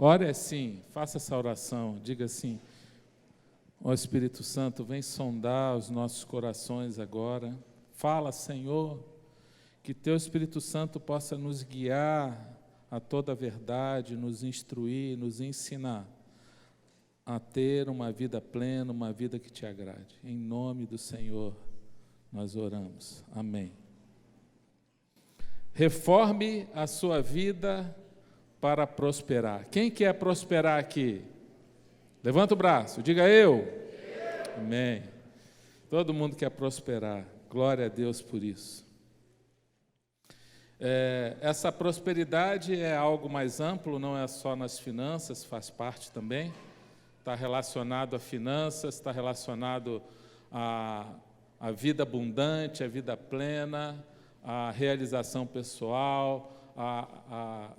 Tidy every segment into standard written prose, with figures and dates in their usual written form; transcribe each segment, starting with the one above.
Ore assim, faça essa oração, diga assim: ó Espírito Santo, vem sondar os nossos corações agora. Fala, Senhor, que Teu Espírito Santo possa nos guiar a toda a verdade, nos instruir, nos ensinar a ter uma vida plena, uma vida que Te agrade. Em nome do Senhor, nós oramos. Amém. Reforme a sua vida para prosperar. Quem quer prosperar aqui? Levanta o braço, diga eu. Amém. Todo mundo quer prosperar. Glória a Deus por isso. Essa prosperidade é algo mais amplo, não é só nas finanças, faz parte também. Está relacionado a finanças, está relacionado à vida abundante, à vida plena, à realização pessoal,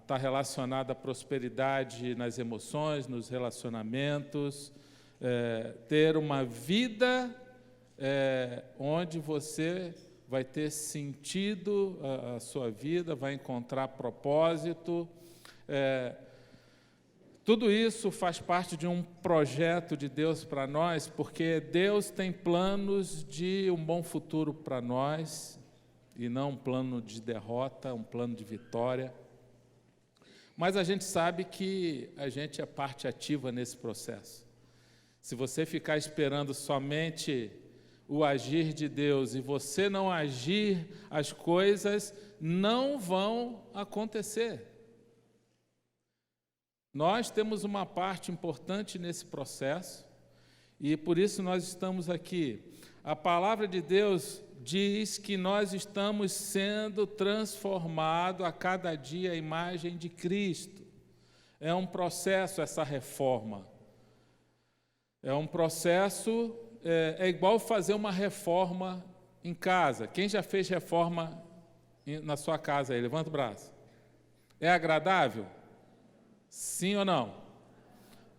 está relacionado à prosperidade nas emoções, nos relacionamentos, ter uma vida onde você vai ter sentido a sua vida, vai encontrar propósito. Tudo isso faz parte de um projeto de Deus para nós, porque Deus tem planos de um bom futuro para nós, e não um plano de derrota, um plano de vitória. Mas a gente sabe que a gente é parte ativa nesse processo. Se você ficar esperando somente o agir de Deus e você não agir, as coisas não vão acontecer. Nós temos uma parte importante nesse processo e por isso nós estamos aqui. A palavra de Deus diz que nós estamos sendo transformados a cada dia à imagem de Cristo. É um processo essa reforma. É um processo, é igual fazer uma reforma em casa. Quem já fez reforma na sua casa aí? Levanta o braço. É agradável? Sim ou não?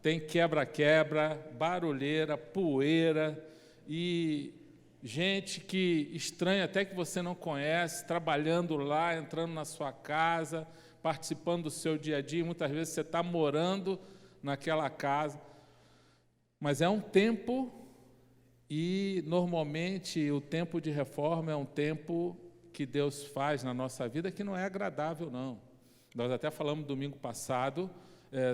Tem quebra-quebra, barulheira, poeira e gente que estranha, até que você não conhece, trabalhando lá, entrando na sua casa, participando do seu dia a dia. Muitas vezes você está morando naquela casa. Mas é um tempo, e normalmente o tempo de reforma é um tempo que Deus faz na nossa vida que não é agradável, não. Nós até falamos domingo passado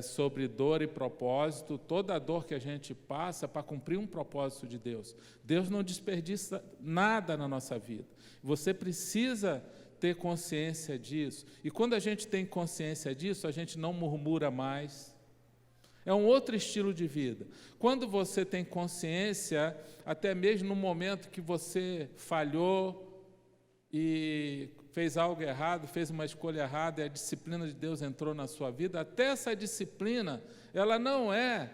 sobre dor e propósito, toda a dor que a gente passa para cumprir um propósito de Deus. Deus não desperdiça nada na nossa vida. Você precisa ter consciência disso. E quando a gente tem consciência disso, a gente não murmura mais. É um outro estilo de vida. Quando você tem consciência, até mesmo no momento que você falhou e fez algo errado, fez uma escolha errada e a disciplina de Deus entrou na sua vida, até essa disciplina, ela não é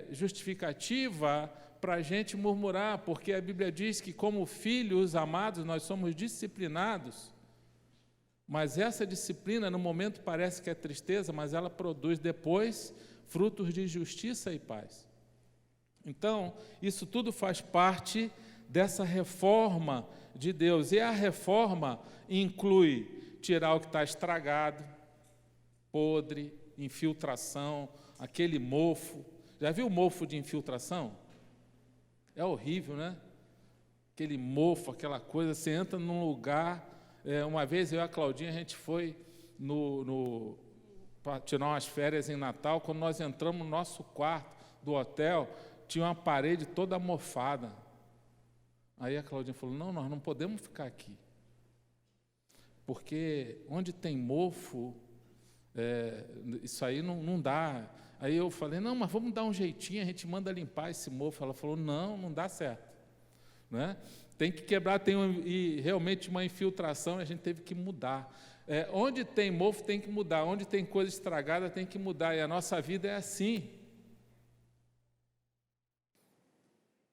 justificativa para a gente murmurar, porque a Bíblia diz que como filhos amados nós somos disciplinados, mas essa disciplina no momento parece que é tristeza, mas ela produz depois frutos de justiça e paz. Então, isso tudo faz parte dessa reforma de Deus. E a reforma inclui tirar o que está estragado, podre, infiltração, aquele mofo. Já viu o mofo de infiltração? É horrível, né? Aquele mofo, aquela coisa, você entra num lugar. Uma vez eu e a Claudinha, a gente foi para tirar umas férias em Natal. Quando nós entramos no nosso quarto do hotel, tinha uma parede toda mofada. Aí a Claudinha falou: não, nós não podemos ficar aqui, porque onde tem mofo, isso aí não dá. Aí eu falei: não, mas vamos dar um jeitinho, a gente manda limpar esse mofo. Ela falou: não dá certo, né? Tem que quebrar, e realmente uma infiltração, a gente teve que mudar. Onde tem mofo tem que mudar, onde tem coisa estragada tem que mudar, e a nossa vida é assim.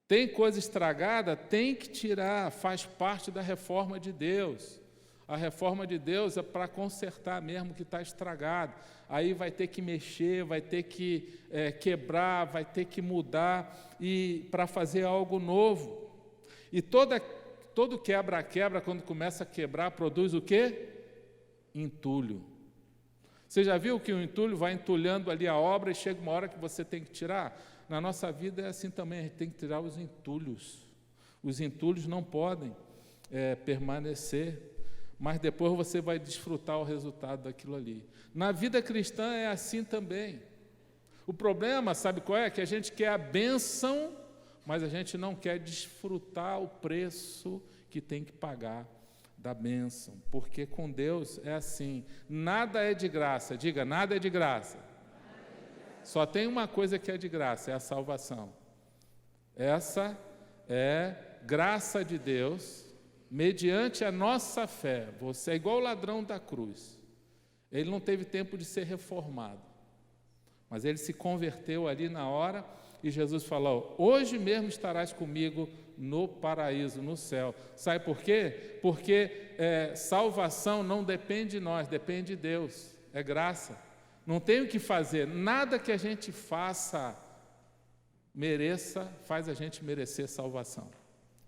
Tem coisa estragada, tem que tirar, faz parte da reforma de Deus. A reforma de Deus é para consertar mesmo o que está estragado. Aí vai ter que mexer, vai ter que quebrar, vai ter que mudar e para fazer algo novo. E todo quebra-quebra, quando começa a quebrar, produz o quê? Entulho. Você já viu que o entulho vai entulhando ali a obra e chega uma hora que você tem que tirar? Na nossa vida é assim também, a gente tem que tirar os entulhos. Os entulhos não podem permanecer, mas depois você vai desfrutar o resultado daquilo ali. Na vida cristã é assim também. O problema, sabe qual é? Que a gente quer a bênção, mas a gente não quer desfrutar o preço que tem que pagar da bênção, porque com Deus é assim, nada é de graça, diga, nada é de graça. Só tem uma coisa que é de graça, é a salvação. Essa é graça de Deus, mediante a nossa fé. Você é igual o ladrão da cruz, ele não teve tempo de ser reformado, mas ele se converteu ali na hora, e Jesus falou, hoje mesmo estarás comigo no paraíso, no céu. Sabe por quê? Porque salvação não depende de nós, depende de Deus, é graça. Não tem o que fazer, nada que a gente faça faz a gente merecer salvação.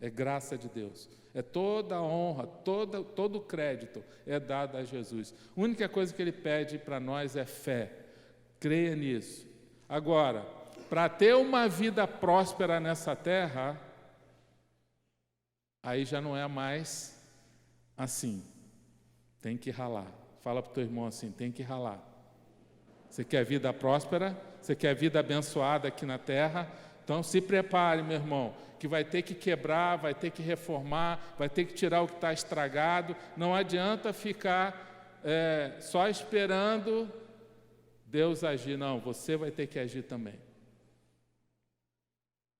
É graça de Deus, é toda a honra, todo o crédito é dado a Jesus. A única coisa que Ele pede para nós é fé, creia nisso. Agora, para ter uma vida próspera nessa terra, aí já não é mais assim, tem que ralar. Fala para o teu irmão assim, tem que ralar. Você quer vida próspera? Você quer vida abençoada aqui na terra? Então se prepare, meu irmão, que vai ter que quebrar, vai ter que reformar, vai ter que tirar o que está estragado. Não adianta ficar só esperando Deus agir, não, você vai ter que agir também.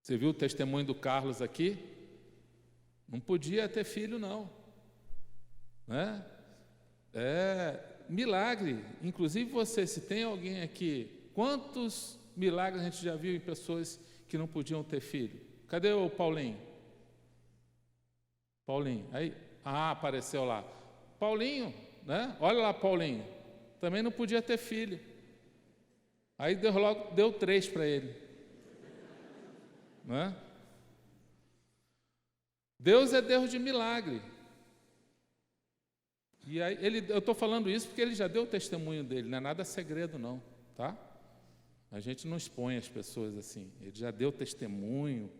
Você viu o testemunho do Carlos aqui? Não podia ter filho, não. Né? É milagre. Inclusive você, se tem alguém aqui, quantos milagres a gente já viu em pessoas que não podiam ter filho? Cadê o Paulinho? Paulinho, aí, apareceu lá. Paulinho, né? Olha lá, Paulinho, também não podia ter filho. Aí Deus logo deu 3 para ele. Né? Deus é Deus de milagre. E aí, eu estou falando isso porque ele já deu o testemunho dele, não é nada segredo não, tá? A gente não expõe as pessoas assim, ele já deu testemunho,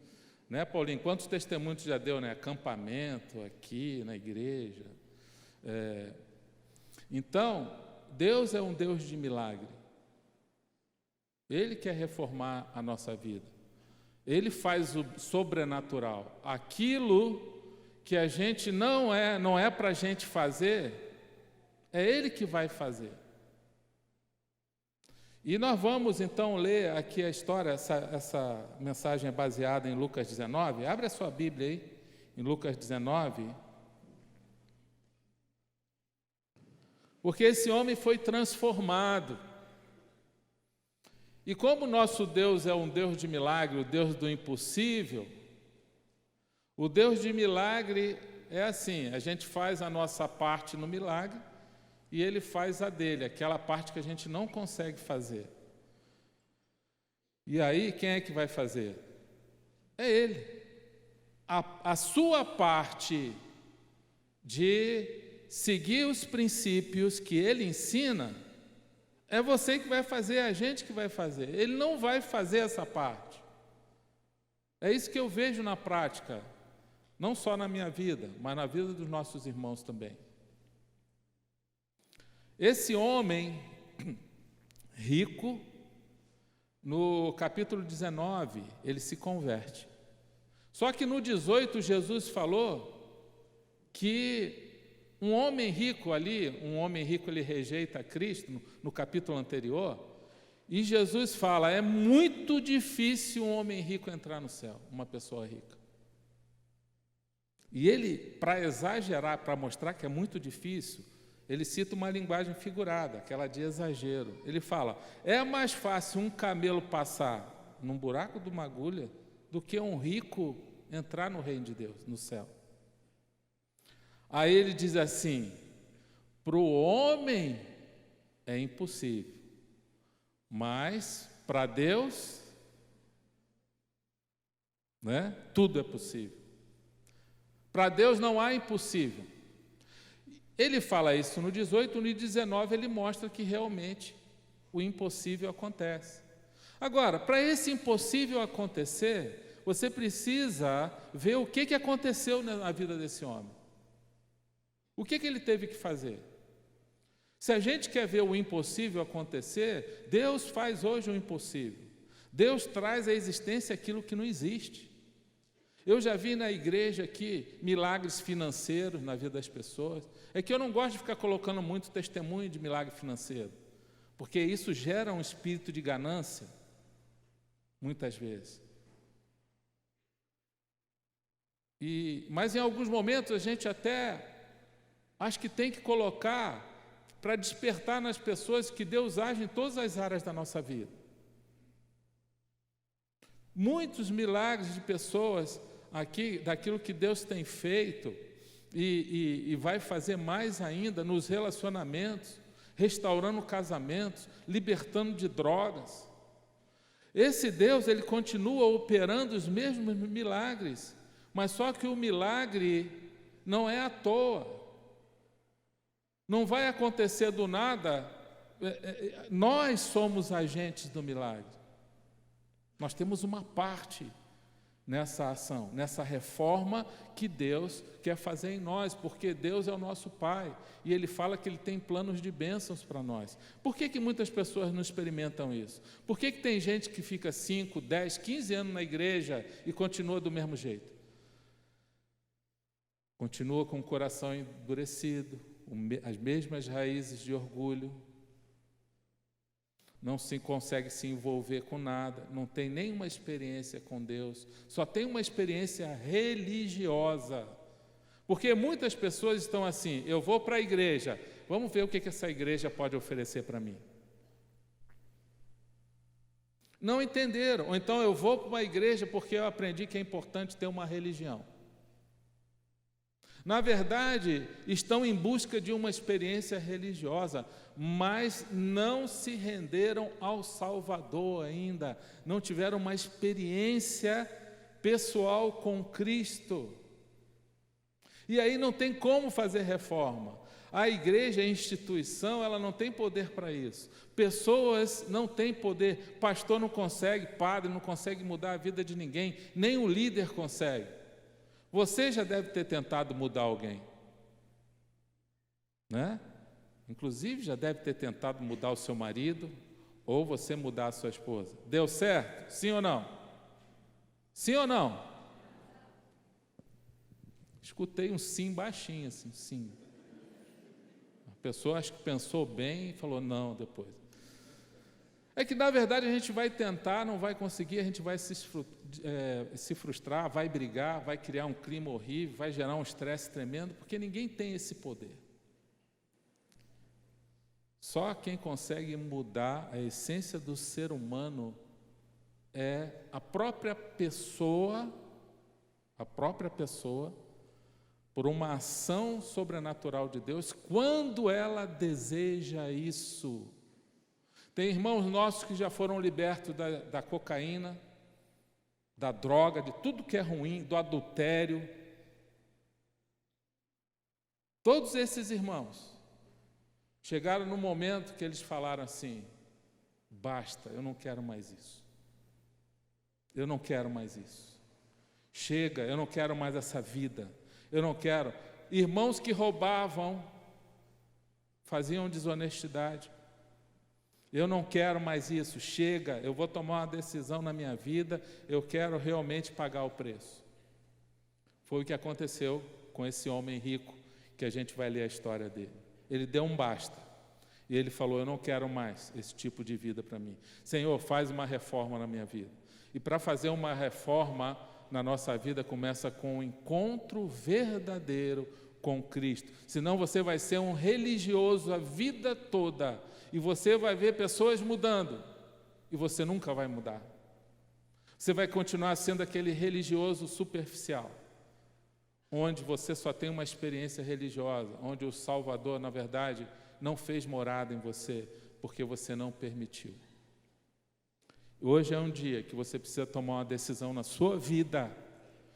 né, Paulinho? Quantos testemunhos já deu, né? Acampamento aqui na igreja. Então, Deus é um Deus de milagre. Ele quer reformar a nossa vida. Ele faz o sobrenatural. Aquilo que a gente não é para a gente fazer, é Ele que vai fazer. E nós vamos então ler aqui a história, essa mensagem é baseada em Lucas 19, abre a sua Bíblia aí, em Lucas 19, porque esse homem foi transformado. E como o nosso Deus é um Deus de milagre, o Deus do impossível, o Deus de milagre é assim, a gente faz a nossa parte no milagre e Ele faz a dele, aquela parte que a gente não consegue fazer. E aí, quem é que vai fazer? É Ele. A sua parte de seguir os princípios que Ele ensina, é você que vai fazer, é a gente que vai fazer. Ele não vai fazer essa parte. É isso que eu vejo na prática, não só na minha vida, mas na vida dos nossos irmãos também. Esse homem rico, no capítulo 19, ele se converte. Só que no 18, Jesus falou que um homem rico ele rejeita Cristo, no capítulo anterior, e Jesus fala, é muito difícil um homem rico entrar no céu, uma pessoa rica. E ele, para exagerar, para mostrar que é muito difícil, ele cita uma linguagem figurada, aquela de exagero. Ele fala, é mais fácil um camelo passar num buraco de uma agulha do que um rico entrar no reino de Deus, no céu. Aí ele diz assim, para o homem é impossível, mas para Deus, né, tudo é possível. Para Deus não há impossível. Ele fala isso no 18, no 19 ele mostra que realmente o impossível acontece. Agora, para esse impossível acontecer, você precisa ver o que aconteceu na vida desse homem. O que ele teve que fazer? Se a gente quer ver o impossível acontecer, Deus faz hoje o impossível. Deus traz à existência aquilo que não existe. Eu já vi na igreja aqui milagres financeiros na vida das pessoas. É que eu não gosto de ficar colocando muito testemunho de milagre financeiro, porque isso gera um espírito de ganância, muitas vezes. Mas em alguns momentos a gente até acho que tem que colocar para despertar nas pessoas que Deus age em todas as áreas da nossa vida. Muitos milagres de pessoas aqui, daquilo que Deus tem feito e vai fazer mais ainda nos relacionamentos, restaurando casamentos, libertando de drogas. Esse Deus, ele continua operando os mesmos milagres, mas só que o milagre não é à toa. Não vai acontecer do nada. Nós somos agentes do milagre. Nós temos uma parte nessa ação, nessa reforma que Deus quer fazer em nós, porque Deus é o nosso Pai, e Ele fala que Ele tem planos de bênçãos para nós. Por que muitas pessoas não experimentam isso? Por que tem gente que fica 5, 10, 15 anos na igreja e continua do mesmo jeito? Continua com o coração endurecido, as mesmas raízes de orgulho, não se consegue se envolver com nada, não tem nenhuma experiência com Deus, só tem uma experiência religiosa. Porque muitas pessoas estão assim: eu vou para a igreja, vamos ver o que essa igreja pode oferecer para mim. Não entenderam. Ou então eu vou para uma igreja porque eu aprendi que é importante ter uma religião. Na verdade, estão em busca de uma experiência religiosa, mas não se renderam ao Salvador ainda, não tiveram uma experiência pessoal com Cristo. E aí não tem como fazer reforma. A igreja, a instituição, ela não tem poder para isso. Pessoas não têm poder, pastor não consegue, padre não consegue mudar a vida de ninguém, nem o líder consegue. Você já deve ter tentado mudar alguém, né? Inclusive já deve ter tentado mudar o seu marido, ou você mudar a sua esposa. Deu certo? Sim ou não? Sim ou não? Escutei um sim baixinho, assim, sim. A pessoa acho que pensou bem e falou não depois. É que, na verdade, a gente vai tentar, não vai conseguir, a gente vai se frustrar, vai brigar, vai criar um clima horrível, vai gerar um estresse tremendo, porque ninguém tem esse poder. Só quem consegue mudar a essência do ser humano é a própria pessoa, por uma ação sobrenatural de Deus, quando ela deseja isso. Tem irmãos nossos que já foram libertos da cocaína, da droga, de tudo que é ruim, do adultério. Todos esses irmãos chegaram no momento que eles falaram assim: basta, eu não quero mais isso. Eu não quero mais isso. Chega, eu não quero mais essa vida. Eu não quero. Irmãos que roubavam, faziam desonestidade. Eu não quero mais isso, chega, eu vou tomar uma decisão na minha vida, eu quero realmente pagar o preço. Foi o que aconteceu com esse homem rico, que a gente vai ler a história dele. Ele deu um basta, e ele falou: eu não quero mais esse tipo de vida para mim. Senhor, faz uma reforma na minha vida. E para fazer uma reforma na nossa vida, começa com um encontro verdadeiro com Cristo. Senão você vai ser um religioso a vida toda, e você vai ver pessoas mudando, e você nunca vai mudar. Você vai continuar sendo aquele religioso superficial, onde você só tem uma experiência religiosa, onde o Salvador, na verdade, não fez morada em você, porque você não permitiu. Hoje é um dia que você precisa tomar uma decisão na sua vida,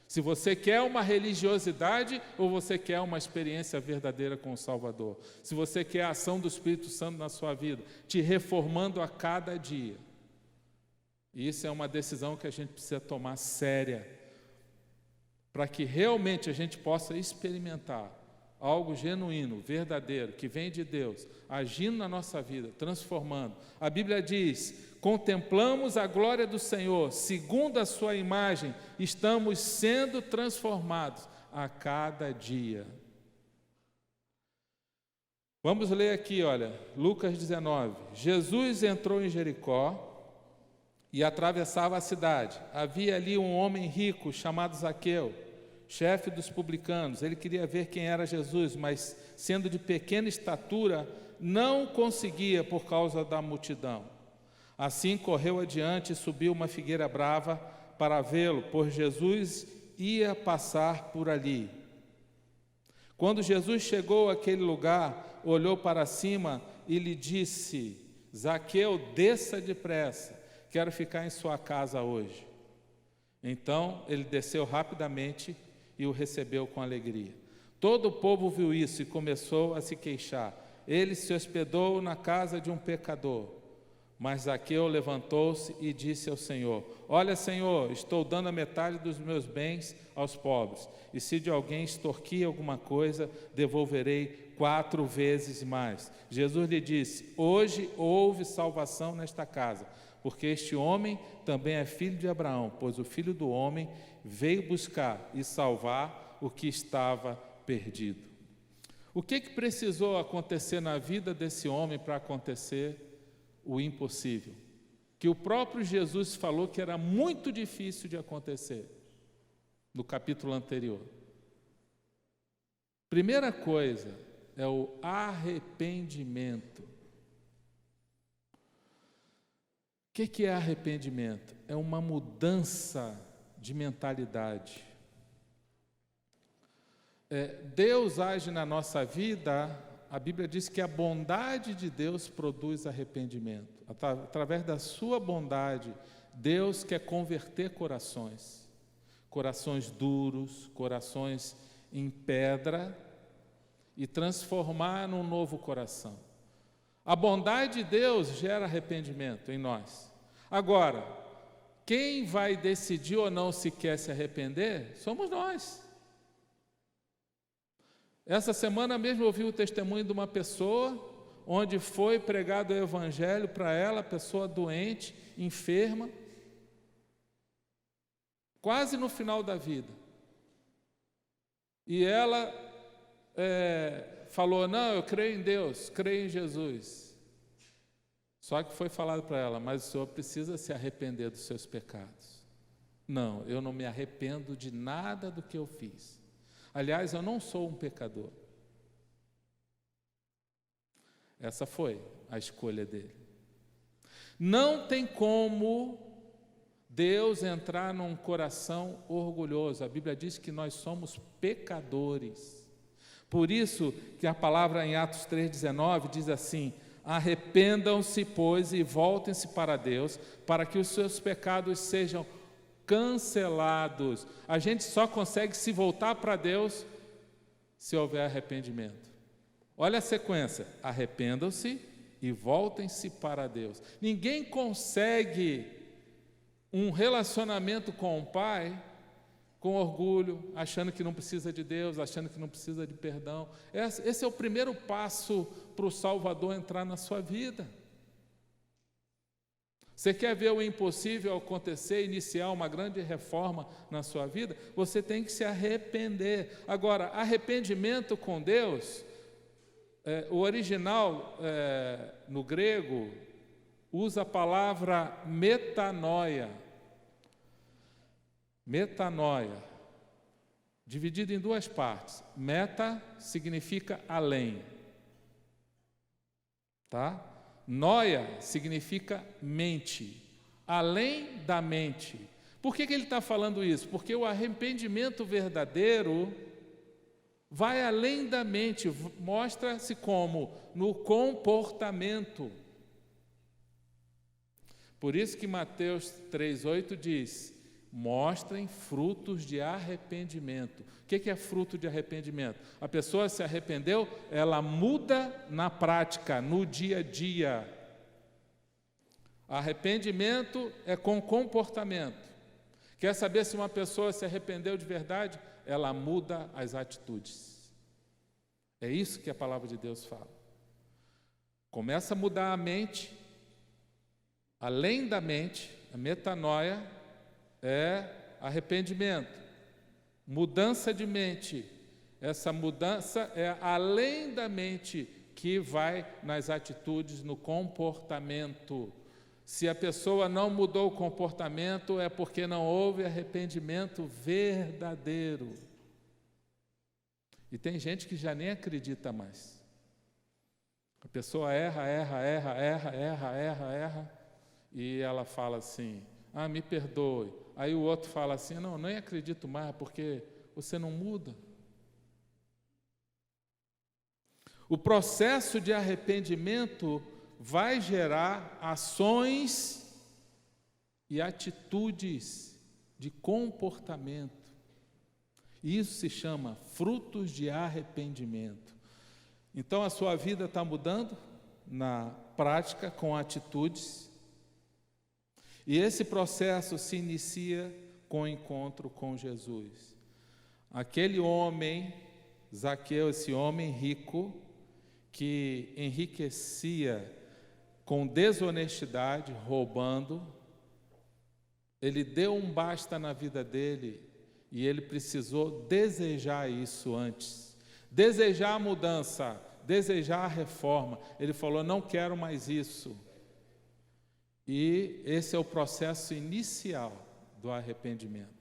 Se você quer uma religiosidade ou você quer uma experiência verdadeira com o Salvador. Se você quer a ação do Espírito Santo na sua vida, te reformando a cada dia. E isso é uma decisão que a gente precisa tomar séria, para que realmente a gente possa experimentar algo genuíno, verdadeiro, que vem de Deus, agindo na nossa vida, transformando. A Bíblia diz: contemplamos a glória do Senhor, segundo a sua imagem, estamos sendo transformados a cada dia. Vamos ler aqui, olha, Lucas 19. Jesus entrou em Jericó e atravessava a cidade. Havia ali um homem rico chamado Zaqueu, chefe dos publicanos. Ele queria ver quem era Jesus, mas sendo de pequena estatura, não conseguia por causa da multidão. Assim correu adiante e subiu uma figueira brava para vê-lo, pois Jesus ia passar por ali. Quando Jesus chegou àquele lugar, olhou para cima e lhe disse: Zaqueu, desça depressa, quero ficar em sua casa hoje. Então ele desceu rapidamente e o recebeu com alegria. Todo o povo viu isso e começou a se queixar. Ele se hospedou na casa de um pecador. Mas Zaqueu levantou-se e disse ao Senhor: olha, Senhor, estou dando a metade dos meus bens aos pobres, e se de alguém extorquir alguma coisa, devolverei 4 vezes mais. Jesus lhe disse: hoje houve salvação nesta casa, porque este homem também é filho de Abraão, pois o Filho do Homem veio buscar e salvar o que estava perdido. O que precisou acontecer na vida desse homem para acontecer o impossível? Que o próprio Jesus falou que era muito difícil de acontecer, no capítulo anterior. Primeira coisa é o arrependimento. O que é arrependimento? É uma mudança de mentalidade. Deus age na nossa vida, a Bíblia diz que a bondade de Deus produz arrependimento. Através da sua bondade, Deus quer converter corações. Corações duros, corações em pedra, e transformar num novo coração. A bondade de Deus gera arrependimento em nós. Agora, quem vai decidir ou não se quer se arrepender, somos nós. Essa semana mesmo eu ouvi o testemunho de uma pessoa, onde foi pregado o Evangelho para ela, pessoa doente, enferma, quase no final da vida. E ela falou: não, eu creio em Deus, creio em Jesus. Só que foi falado para ela: mas o senhor precisa se arrepender dos seus pecados. Não, eu não me arrependo de nada do que eu fiz. Aliás, eu não sou um pecador. Essa foi a escolha dele. Não tem como Deus entrar num coração orgulhoso. A Bíblia diz que nós somos pecadores. Por isso que a palavra em Atos 3,19 diz assim: arrependam-se, pois, e voltem-se para Deus, para que os seus pecados sejam cancelados. A gente só consegue se voltar para Deus se houver arrependimento. Olha a sequência: arrependam-se e voltem-se para Deus. Ninguém consegue um relacionamento com o Pai com orgulho, achando que não precisa de Deus, achando que não precisa de perdão. Esse é o primeiro passo para o Salvador entrar na sua vida. Você quer ver o impossível acontecer, iniciar uma grande reforma na sua vida? Você tem que se arrepender. Agora, arrependimento com Deus, o original no grego usa a palavra metanoia. Metanoia, dividido em 2 partes. Meta significa além, tá? Noia significa mente, além da mente. Por que ele está falando isso? Porque o arrependimento verdadeiro vai além da mente, mostra-se como? No comportamento. Por isso que Mateus 3,8 diz: mostrem frutos de arrependimento. O que é fruto de arrependimento? A pessoa se arrependeu, ela muda na prática, no dia a dia. Arrependimento é com comportamento. Quer saber se uma pessoa se arrependeu de verdade? Ela muda as atitudes. É isso que a palavra de Deus fala. Começa a mudar a mente. Além da mente, a metanoia é arrependimento. Mudança de mente. Essa mudança é além da mente, que vai nas atitudes, no comportamento. Se a pessoa não mudou o comportamento, é porque não houve arrependimento verdadeiro. E tem gente que já nem acredita mais. A pessoa erra, e ela fala assim: ah, me perdoe. Aí o outro fala assim: não, nem acredito mais, porque você não muda. O processo de arrependimento vai gerar ações e atitudes de comportamento. Isso se chama frutos de arrependimento. Então a sua vida está mudando na prática, com atitudes. E esse processo se inicia com o encontro com Jesus. Aquele homem, Zaqueu, esse homem rico, que enriquecia com desonestidade, roubando, ele deu um basta na vida dele e ele precisou desejar isso antes. Desejar a mudança, desejar a reforma. Ele falou: não quero mais isso. E esse é o processo inicial do arrependimento.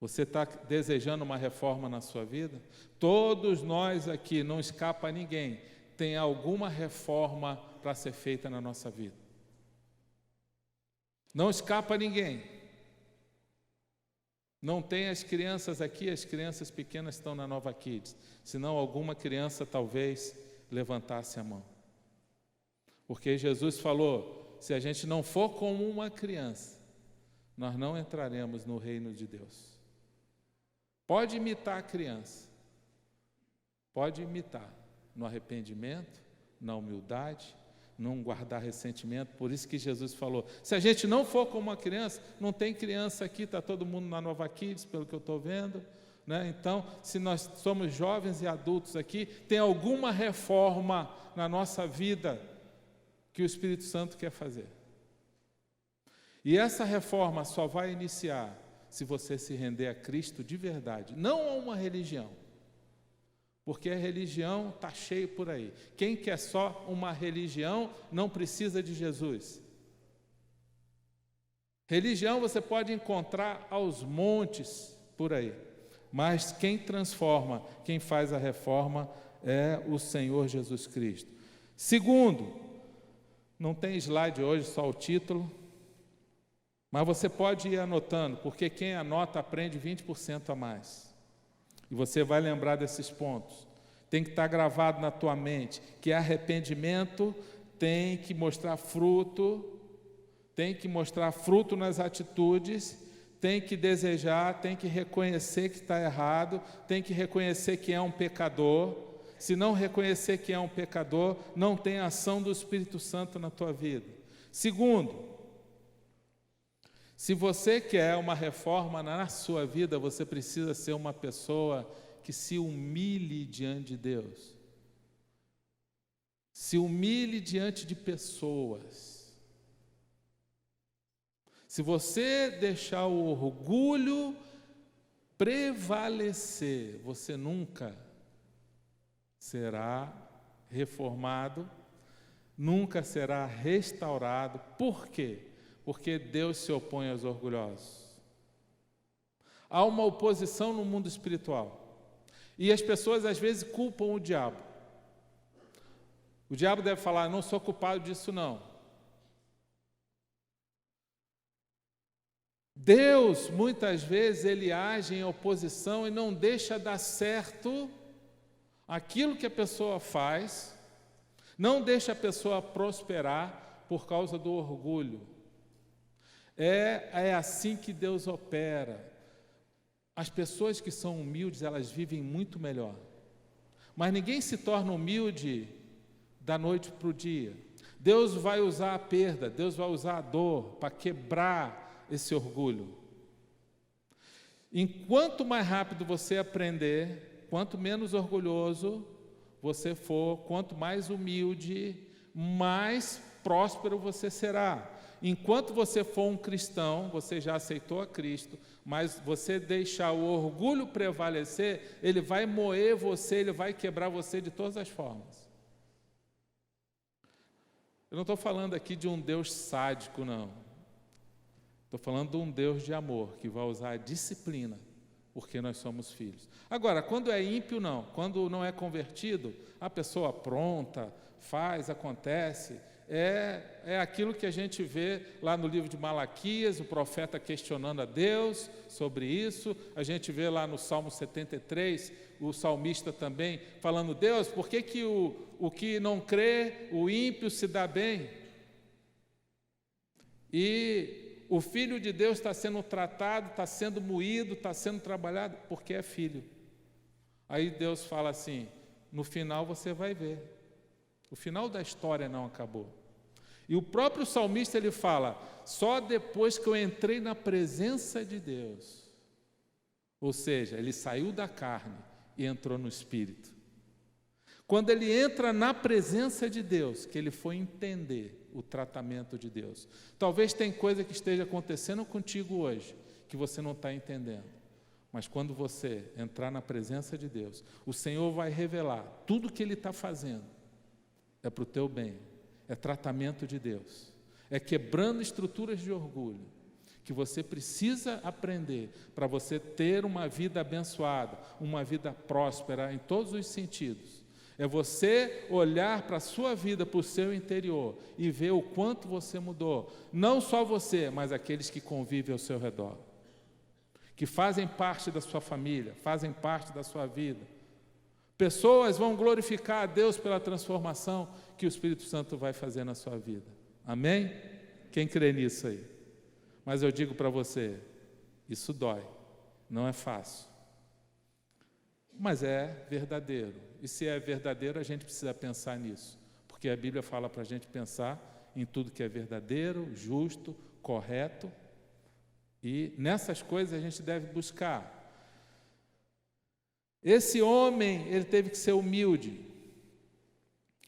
Você está desejando uma reforma na sua vida? Todos nós aqui, não escapa ninguém, tem alguma reforma para ser feita na nossa vida. Não escapa ninguém. Não tem as crianças aqui, as crianças pequenas estão na Nova Kids, senão alguma criança talvez levantasse a mão. Porque Jesus falou: se a gente não for como uma criança, nós não entraremos no reino de Deus. Pode imitar a criança, pode imitar no arrependimento, na humildade, não guardar ressentimento. Por isso que Jesus falou: se a gente não for como uma criança, não tem criança aqui, está todo mundo na Nova Kids, pelo que eu estou vendo, né? Então, se nós somos jovens e adultos aqui, tem alguma reforma na nossa vida que o Espírito Santo quer fazer. E essa reforma só vai iniciar se você se render a Cristo de verdade, não a uma religião. Porque a religião está cheia por aí. Quem quer só uma religião não precisa de Jesus. Religião você pode encontrar aos montes por aí. Mas quem transforma, quem faz a reforma é o Senhor Jesus Cristo. Segundo, não tem slide hoje, só o título. Mas você pode ir anotando, porque quem anota aprende 20% a mais. E você vai lembrar desses pontos. Tem que estar gravado na tua mente que arrependimento tem que mostrar fruto, tem que mostrar fruto nas atitudes, tem que desejar, tem que reconhecer que está errado, tem que reconhecer que é um pecador. Se não reconhecer que é um pecador, não tem ação do Espírito Santo na tua vida. Segundo, se você quer uma reforma na sua vida, você precisa ser uma pessoa que se humilhe diante de Deus. Se humilhe diante de pessoas. Se você deixar o orgulho prevalecer, você nunca será reformado, nunca será restaurado. Por quê? Porque Deus se opõe aos orgulhosos. Há uma oposição no mundo espiritual. E as pessoas às vezes culpam o diabo. O diabo deve falar: não sou culpado disso não. Deus, muitas vezes, Ele age em oposição e não deixa dar certo aquilo que a pessoa faz, não deixa a pessoa prosperar por causa do orgulho. É assim que Deus opera. As pessoas que são humildes, elas vivem muito melhor. Mas ninguém se torna humilde da noite para o dia. Deus vai usar a perda, Deus vai usar a dor para quebrar esse orgulho. Enquanto mais rápido você aprender, quanto menos orgulhoso você for, quanto mais humilde, mais próspero você será. Enquanto você for um cristão, você já aceitou a Cristo, mas você deixar o orgulho prevalecer, ele vai moer você, ele vai quebrar você de todas as formas. Eu não estou falando aqui de um Deus sádico, não. Estou falando de um Deus de amor, que vai usar a disciplina, porque nós somos filhos. Agora, quando é ímpio, não. Quando não é convertido, a pessoa pronta, faz, acontece. É aquilo que a gente vê lá no livro de Malaquias, o profeta questionando a Deus sobre isso. A gente vê lá no Salmo 73, o salmista também falando: Deus, por que o que não crê, o ímpio se dá bem? E o Filho de Deus está sendo tratado, está sendo moído, está sendo trabalhado, porque é filho. Aí Deus fala assim: no final você vai ver. O final da história não acabou. E o próprio salmista, ele fala: só depois que eu entrei na presença de Deus. Ou seja, ele saiu da carne e entrou no Espírito. Quando ele entra na presença de Deus, que ele foi entender o tratamento de Deus. Talvez tem coisa que esteja acontecendo contigo hoje, que você não está entendendo. Mas quando você entrar na presença de Deus, o Senhor vai revelar tudo o que Ele está fazendo. É para o teu bem, é tratamento de Deus, é quebrando estruturas de orgulho, que você precisa aprender para você ter uma vida abençoada, uma vida próspera em todos os sentidos. É você olhar para a sua vida, para o seu interior e ver o quanto você mudou. Não só você, mas aqueles que convivem ao seu redor, que fazem parte da sua família, fazem parte da sua vida. Pessoas vão glorificar a Deus pela transformação que o Espírito Santo vai fazer na sua vida. Amém? Quem crê nisso aí? Mas eu digo para você, isso dói, não é fácil. Mas é verdadeiro. E se é verdadeiro, a gente precisa pensar nisso. Porque a Bíblia fala para a gente pensar em tudo que é verdadeiro, justo, correto. E nessas coisas a gente deve buscar. Esse homem, ele teve que ser humilde.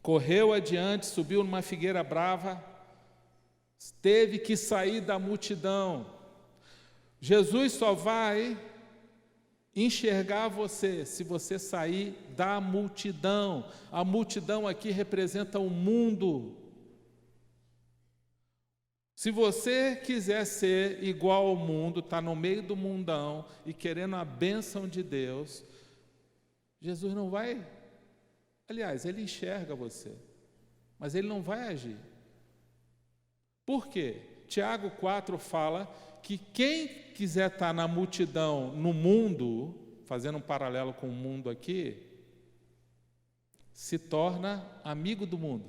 Correu adiante, subiu numa figueira brava, teve que sair da multidão. Jesus só vai enxergar você se você sair da multidão. A multidão aqui representa o mundo. Se você quiser ser igual ao mundo, está no meio do mundão e querendo a bênção de Deus, Jesus não vai, aliás, Ele enxerga você, mas Ele não vai agir. Por quê? Tiago 4 fala que quem quiser estar na multidão, no mundo, fazendo um paralelo com o mundo aqui, se torna amigo do mundo.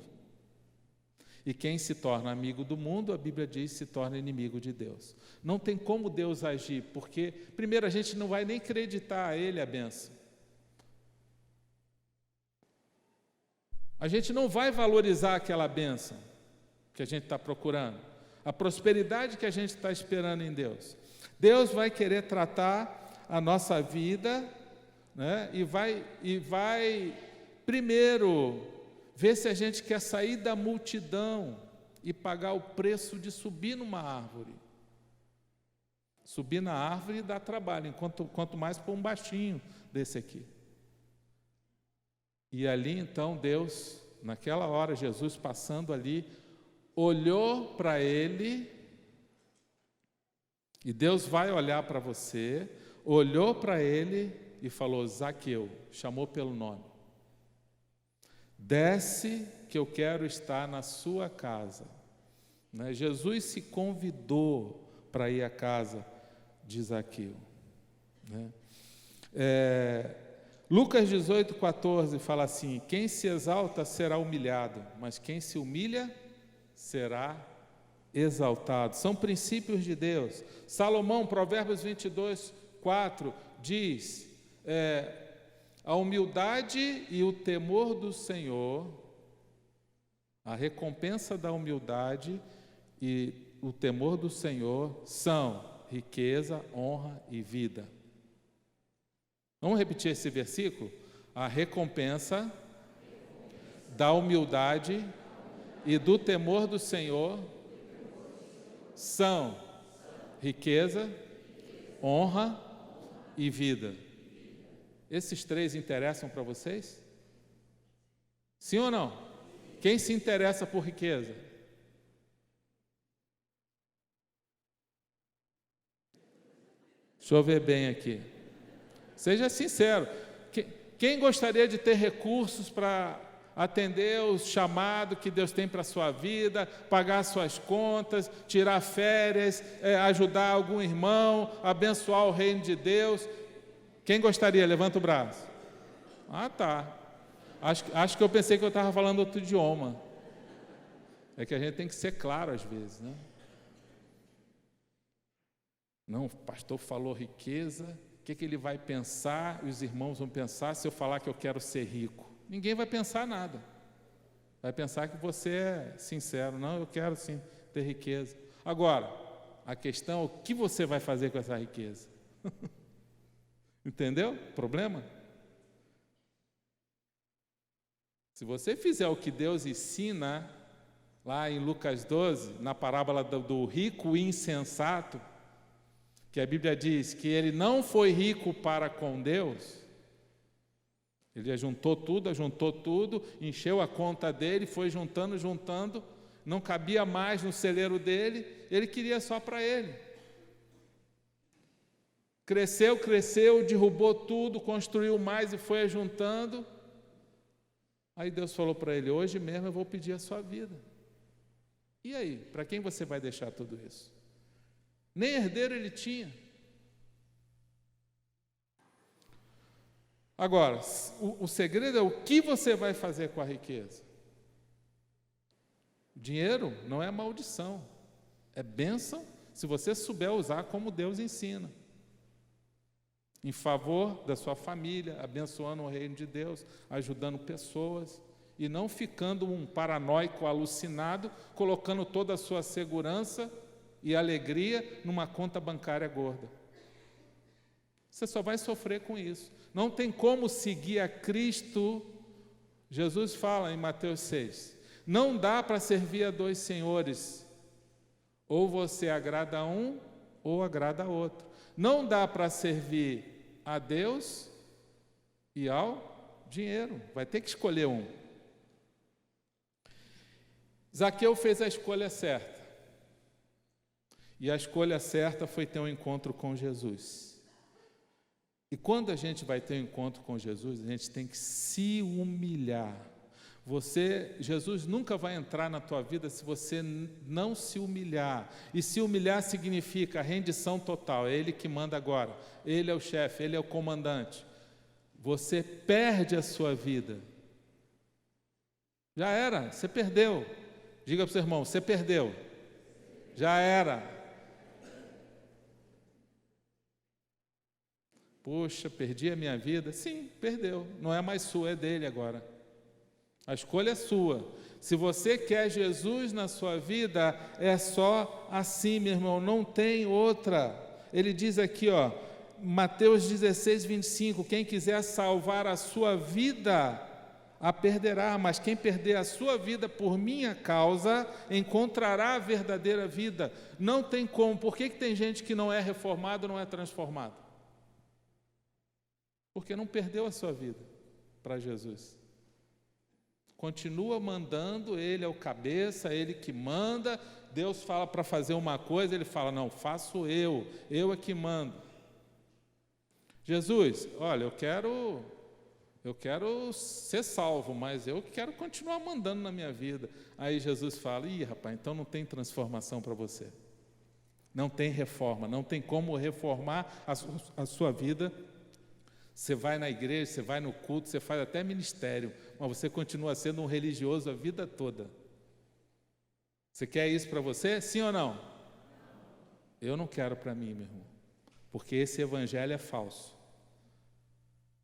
E quem se torna amigo do mundo, a Bíblia diz, se torna inimigo de Deus. Não tem como Deus agir, porque, primeiro, a gente não vai nem acreditar a Ele a bênção. A gente não vai valorizar aquela bênção que a gente está procurando, a prosperidade que a gente está esperando em Deus. Deus vai querer tratar a nossa vida, né, e vai primeiro ver se a gente quer sair da multidão e pagar o preço de subir numa árvore. Subir na árvore dá trabalho, quanto mais para um baixinho desse aqui. E ali então Deus, naquela hora, Jesus passando ali, olhou para ele, e Deus vai olhar para você, olhou para ele e falou: Zaqueu, chamou pelo nome. Desce que eu quero estar na sua casa. Né? Jesus se convidou para ir à casa de Zaqueu. Né? Lucas 18:14 fala assim: quem se exalta será humilhado, mas quem se humilha será exaltado. São princípios de Deus. Salomão, Provérbios 22, 4, diz, a humildade e o temor do Senhor, a recompensa da humildade e o temor do Senhor são riqueza, honra e vida. Vamos repetir esse versículo? A recompensa da humildade e do temor do Senhor são riqueza, honra e vida. Esses três interessam para vocês? Sim ou não? Quem se interessa por riqueza? Deixa eu ver bem aqui. Seja sincero. Quem gostaria de ter recursos para atender o chamado que Deus tem para a sua vida, pagar suas contas, tirar férias, ajudar algum irmão, abençoar o reino de Deus? Quem gostaria? Levanta o braço. Ah, tá. Acho que eu pensei que eu estava falando outro idioma. É que a gente tem que ser claro às vezes, né? Não, o pastor falou riqueza, o que ele vai pensar? Os irmãos vão pensar se eu falar que eu quero ser rico. Ninguém vai pensar nada. Vai pensar que você é sincero. Não, eu quero sim ter riqueza. Agora, a questão é o que você vai fazer com essa riqueza. Entendeu? Problema? Se você fizer o que Deus ensina, lá em Lucas 12, na parábola do rico e insensato, que a Bíblia diz que ele não foi rico para com Deus, ele ajuntou tudo, encheu a conta dele, foi juntando, não cabia mais no celeiro dele, ele queria só para ele. Cresceu, derrubou tudo, construiu mais e foi ajuntando. Aí Deus falou para ele, hoje mesmo eu vou pedir a sua vida. E aí, para quem você vai deixar tudo isso? Nem herdeiro ele tinha. Agora, o segredo é o que você vai fazer com a riqueza. Dinheiro não é maldição, é bênção se você souber usar como Deus ensina. Em favor da sua família, abençoando o reino de Deus, ajudando pessoas, e não ficando um paranoico alucinado, colocando toda a sua segurança e alegria numa conta bancária gorda. Você só vai sofrer com isso. Não tem como seguir a Cristo. Jesus fala em Mateus 6, não dá para servir a dois senhores, ou você agrada a um, ou agrada a outro. Não dá para servir a Deus e ao dinheiro, vai ter que escolher um. Zaqueu fez a escolha certa, e a escolha certa foi ter um encontro com Jesus. E quando a gente vai ter um encontro com Jesus, a gente tem que se humilhar. Jesus nunca vai entrar na tua vida se você não se humilhar. E se humilhar significa rendição total. É Ele que manda agora. Ele é o chefe, Ele é o comandante. Você perde a sua vida. Já era, você perdeu. Diga para o seu irmão, você perdeu. Já era. Poxa, perdi a minha vida? Sim, perdeu. Não é mais sua, é dele agora. A escolha é sua. Se você quer Jesus na sua vida, é só assim, meu irmão, não tem outra. Ele diz aqui, Mateus 16, 25, quem quiser salvar a sua vida, a perderá, mas quem perder a sua vida por minha causa, encontrará a verdadeira vida. Não tem como. Por que tem gente que não é reformado, não é transformado? Porque não perdeu a sua vida para Jesus. Continua mandando, Ele é o cabeça, Ele que manda. Deus fala para fazer uma coisa, Ele fala, não, faço eu é que mando. Jesus, olha, eu quero ser salvo, mas eu quero continuar mandando na minha vida. Aí Jesus fala, rapaz, então não tem transformação para você. Não tem reforma, não tem como reformar a sua vida. Você vai na igreja, você vai no culto, você faz até ministério, mas você continua sendo um religioso a vida toda. Você quer isso para você? Sim ou não? Eu não quero para mim, meu irmão, porque esse evangelho é falso.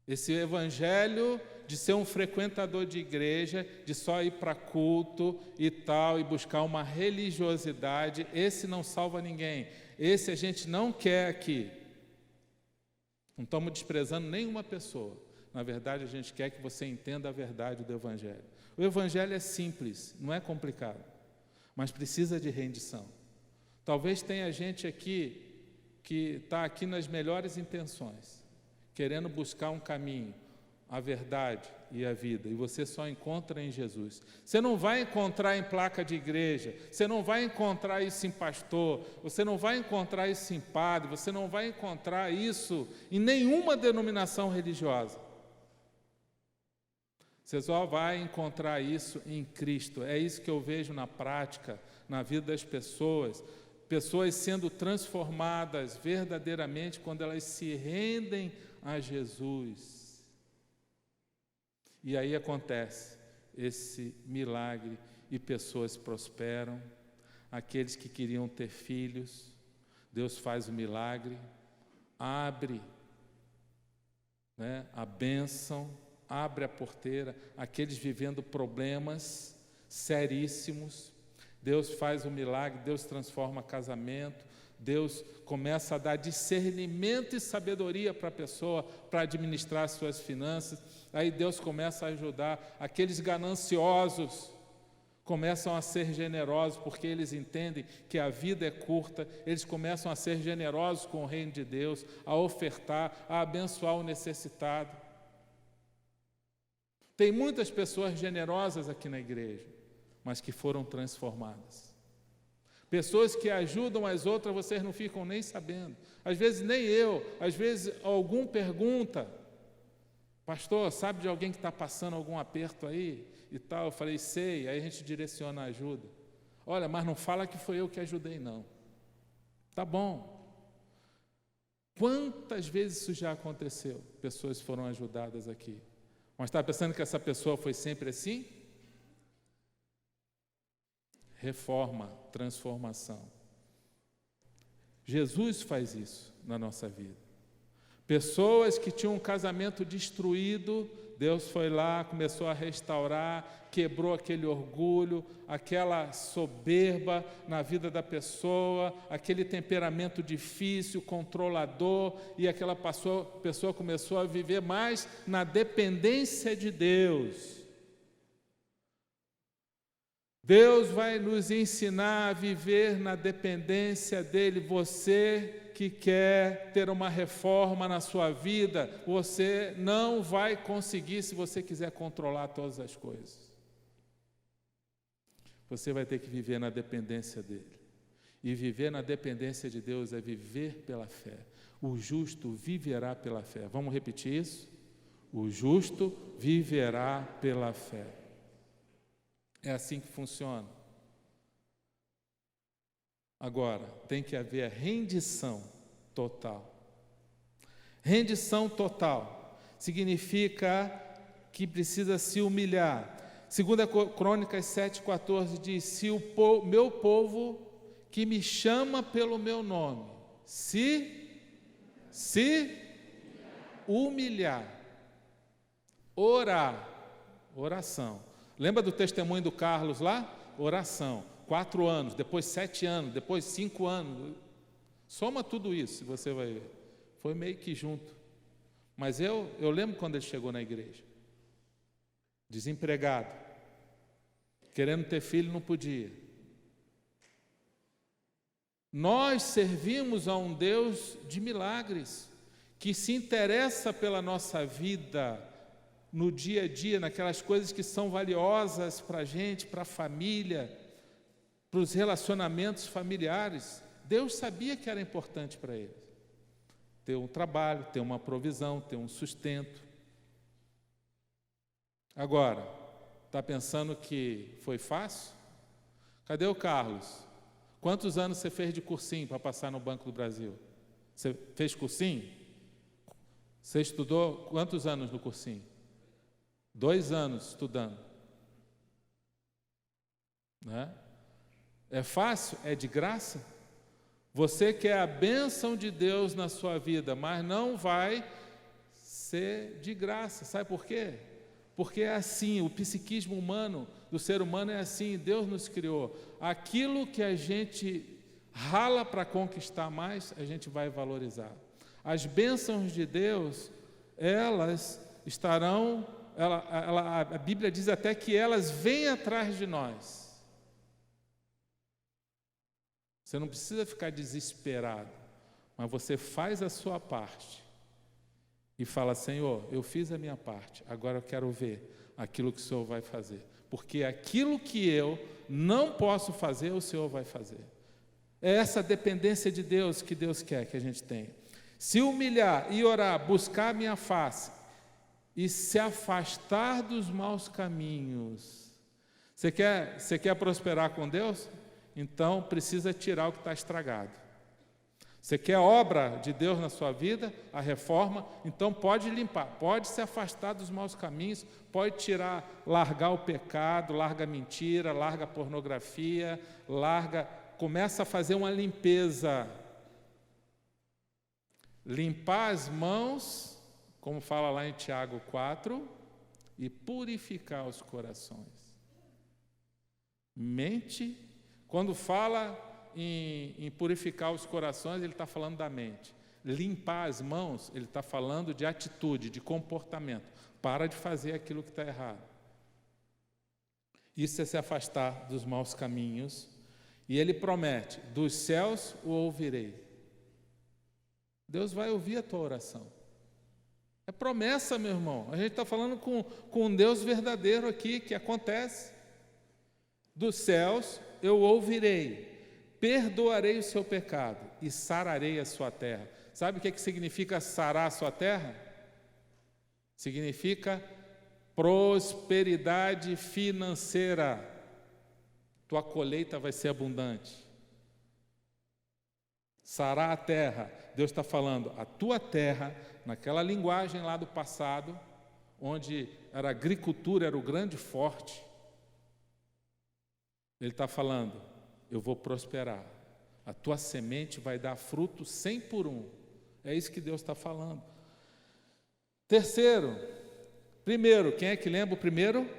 Esse evangelho de ser um frequentador de igreja, de só ir para culto e tal, e buscar uma religiosidade, esse não salva ninguém. Esse a gente não quer aqui. Não estamos desprezando nenhuma pessoa. Na verdade, a gente quer que você entenda a verdade do evangelho. O evangelho é simples, não é complicado, mas precisa de rendição. Talvez tenha gente aqui que está aqui nas melhores intenções, querendo buscar um caminho, a verdade e a vida, e você só encontra em Jesus. Você não vai encontrar em placa de igreja, você não vai encontrar isso em pastor, você não vai encontrar isso em padre, você não vai encontrar isso em nenhuma denominação religiosa. Você só vai encontrar isso em Cristo. É isso que eu vejo na prática, na vida das pessoas. Pessoas sendo transformadas verdadeiramente quando elas se rendem a Jesus. E aí acontece esse milagre e pessoas prosperam. Aqueles que queriam ter filhos, Deus faz o milagre, abre, a bênção, abre a porteira. Aqueles vivendo problemas seríssimos, Deus faz o milagre, Deus transforma casamento, Deus começa a dar discernimento e sabedoria para a pessoa, para administrar suas finanças. Aí Deus começa a ajudar. Aqueles gananciosos começam a ser generosos, porque eles entendem que a vida é curta. Eles começam a ser generosos com o reino de Deus, a ofertar, a abençoar o necessitado. Tem muitas pessoas generosas aqui na igreja, mas que foram transformadas. Pessoas que ajudam as outras, vocês não ficam nem sabendo. Às vezes nem eu, às vezes algum pergunta: pastor, sabe de alguém que está passando algum aperto aí e tal? Eu falei, sei. Aí a gente direciona a ajuda. Olha, mas não fala que foi eu que ajudei, não. Tá bom. Quantas vezes isso já aconteceu? Pessoas foram ajudadas aqui. Mas está pensando que essa pessoa foi sempre assim? Reforma, transformação. Jesus faz isso na nossa vida. Pessoas que tinham um casamento destruído, Deus foi lá, começou a restaurar, quebrou aquele orgulho, aquela soberba na vida da pessoa, aquele temperamento difícil, controlador, e aquela pessoa começou a viver mais na dependência de Deus. Deus vai nos ensinar a viver na dependência dEle. Você que quer ter uma reforma na sua vida, você não vai conseguir se você quiser controlar todas as coisas. Você vai ter que viver na dependência dEle. E viver na dependência de Deus é viver pela fé. O justo viverá pela fé. Vamos repetir isso? O justo viverá pela fé. É assim que funciona. Agora, tem que haver a rendição total. Rendição total significa que precisa se humilhar. 2 Crônicas 7,14 diz: se o meu povo que me chama pelo meu nome se humilhar, orar, oração. Lembra do testemunho do Carlos lá? Oração, 4 anos, depois 7 anos, depois 5 anos. Soma tudo isso, você vai ver. Foi meio que junto. Mas eu lembro quando ele chegou na igreja. Desempregado. Querendo ter filho, não podia. Nós servimos a um Deus de milagres, que se interessa pela nossa vida, no dia a dia, naquelas coisas que são valiosas para a gente, para a família, para os relacionamentos familiares. Deus sabia que era importante para eles ter um trabalho, ter uma provisão, ter um sustento. Agora, está pensando que foi fácil? Cadê o Carlos? Quantos anos você fez de cursinho para passar no Banco do Brasil? Você fez cursinho? Você estudou quantos anos no cursinho? 2 anos estudando, né? É fácil? É de graça? Você quer a bênção de Deus na sua vida, mas não vai ser de graça. Sabe por quê? Porque é assim, o psiquismo humano, do ser humano é assim, Deus nos criou. Aquilo que a gente rala para conquistar mais, a gente vai valorizar. As bênçãos de Deus, elas estarão, a Bíblia diz até que elas vêm atrás de nós. Você não precisa ficar desesperado, mas você faz a sua parte e fala: Senhor, eu fiz a minha parte, agora eu quero ver aquilo que o Senhor vai fazer, porque aquilo que eu não posso fazer, o Senhor vai fazer. É essa dependência de Deus que Deus quer que a gente tenha. Se humilhar e orar, buscar a minha face e se afastar dos maus caminhos. Você quer prosperar com Deus? Então precisa tirar o que está estragado. Você quer a obra de Deus na sua vida, a reforma? Então pode limpar, pode se afastar dos maus caminhos, pode tirar, largar o pecado, larga a mentira, larga a pornografia, começa a fazer uma limpeza. Limpar as mãos, como fala lá em Tiago 4, e purificar os corações. Mente, quando fala em purificar os corações, ele está falando da mente. Limpar as mãos, ele está falando de atitude, de comportamento. Para de fazer aquilo que está errado. Isso é se afastar dos maus caminhos. E ele promete: dos céus o ouvirei. Deus vai ouvir a tua oração. É promessa, meu irmão. A gente está falando com um Deus verdadeiro aqui, que acontece. Dos céus eu ouvirei, perdoarei o seu pecado e sararei a sua terra. Sabe o que significa sarar a sua terra? Significa prosperidade financeira. Tua colheita vai ser abundante. Sarar a terra. Deus está falando, a tua terra, naquela linguagem lá do passado, onde a agricultura era o grande forte, Ele está falando: eu vou prosperar, a tua semente vai dar fruto 100 por 1. É isso que Deus está falando. Primeiro, quem é que lembra o primeiro?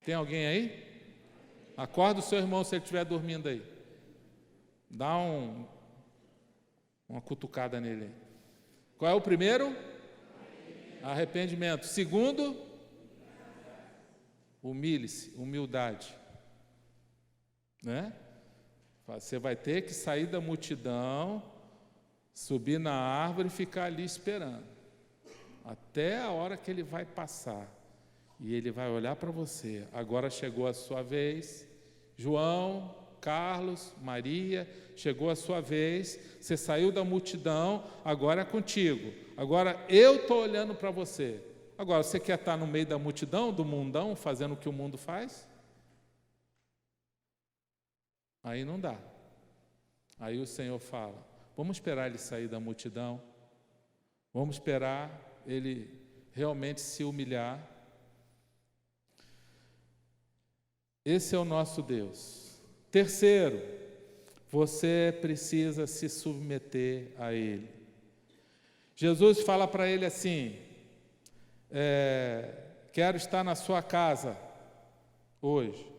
Tem alguém aí? Acorda o seu irmão se ele estiver dormindo aí. Dá uma cutucada nele. Qual é o primeiro? Arrependimento. Segundo, humilhe-se, humildade. Né? Você vai ter que sair da multidão, subir na árvore e ficar ali esperando, até a hora que ele vai passar. E ele vai olhar para você. Agora chegou a sua vez. João, Carlos, Maria, chegou a sua vez. Você saiu da multidão, agora é contigo. Agora eu estou olhando para você. Agora, você quer estar no meio da multidão, do mundão, fazendo o que o mundo faz? Aí não dá. Aí o Senhor fala: vamos esperar ele sair da multidão. Vamos esperar ele realmente se humilhar. Esse é o nosso Deus. Terceiro, você precisa se submeter a Ele. Jesus fala para ele assim: quero estar na sua casa hoje.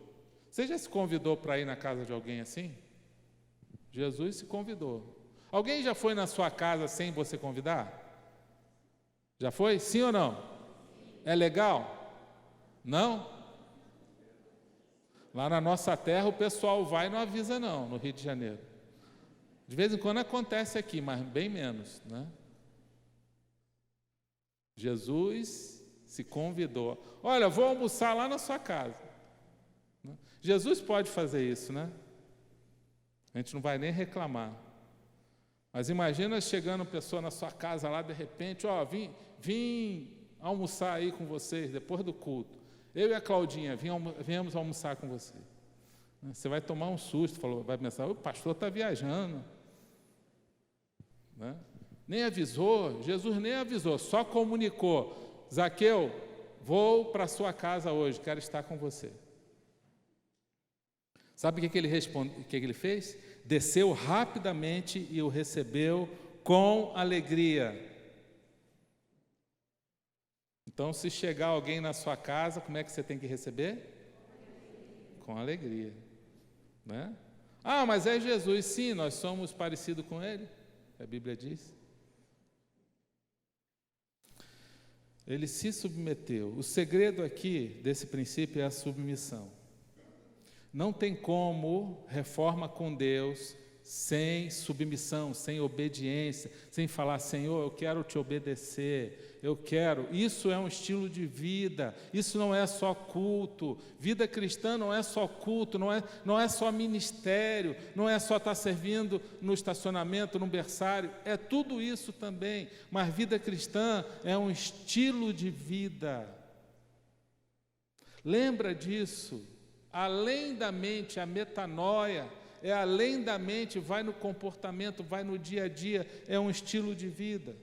Você já se convidou para ir na casa de alguém assim? Jesus se convidou. Alguém já foi na sua casa sem você convidar? Já foi? Sim ou não? É legal? Não? Lá na nossa terra o pessoal vai e não avisa não, no Rio de Janeiro. De vez em quando acontece aqui, mas bem menos, né? Jesus se convidou. Olha, vou almoçar lá na sua casa. Jesus pode fazer isso, né? A gente não vai nem reclamar. Mas imagina chegando pessoa na sua casa lá, de repente: vim almoçar aí com vocês depois do culto. Eu e a Claudinha viemos almoçar com você. Você vai tomar um susto, vai pensar: o pastor está viajando. Né? Nem avisou, Jesus nem avisou, só comunicou: Zaqueu, vou para a sua casa hoje, quero estar com você. Sabe o que ele fez? Desceu rapidamente e o recebeu com alegria. Então, se chegar alguém na sua casa, como é que você tem que receber? Com alegria, né? Ah, mas é Jesus. Sim, nós somos parecidos com Ele, a Bíblia diz. Ele se submeteu. O segredo aqui desse princípio é a submissão. Não tem como reforma com Deus sem submissão, sem obediência, sem falar, Senhor, eu quero te obedecer, eu quero. Isso é um estilo de vida, isso não é só culto. Vida cristã não é só culto, não é só ministério, não é só estar servindo no estacionamento, no berçário, é tudo isso também. Mas vida cristã é um estilo de vida. Lembra disso? Além da mente, a metanoia é além da mente, vai no comportamento, vai no dia a dia, é um estilo de vida.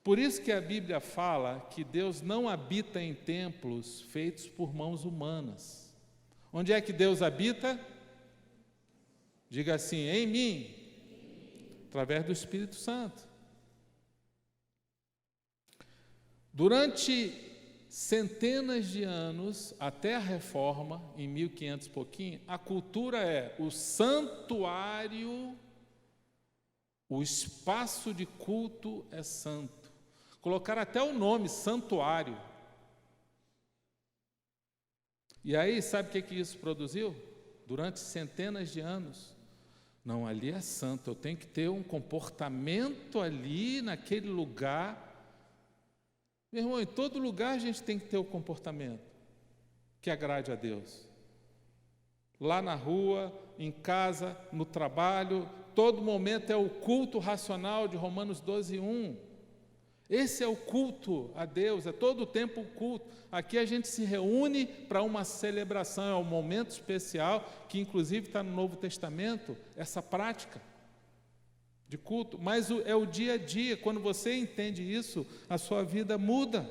Por isso que a Bíblia fala que Deus não habita em templos feitos por mãos humanas. Onde é que Deus habita? Diga assim, em mim, através do Espírito Santo. Durante centenas de anos, até a Reforma, em 1500 e pouquinho, a cultura é o santuário, o espaço de culto é santo. Colocaram até o nome, santuário. E aí, sabe o que isso produziu? Durante centenas de anos. Não, ali é santo, eu tenho que ter um comportamento ali, naquele lugar. Meu irmão, em todo lugar a gente tem que ter o comportamento que agrade a Deus. Lá na rua, em casa, no trabalho, todo momento é o culto racional de Romanos 12:1. Esse é o culto a Deus, é todo o tempo o culto. Aqui a gente se reúne para uma celebração, é um momento especial, que inclusive está no Novo Testamento, essa prática de culto, mas é o dia a dia. Quando você entende isso, a sua vida muda.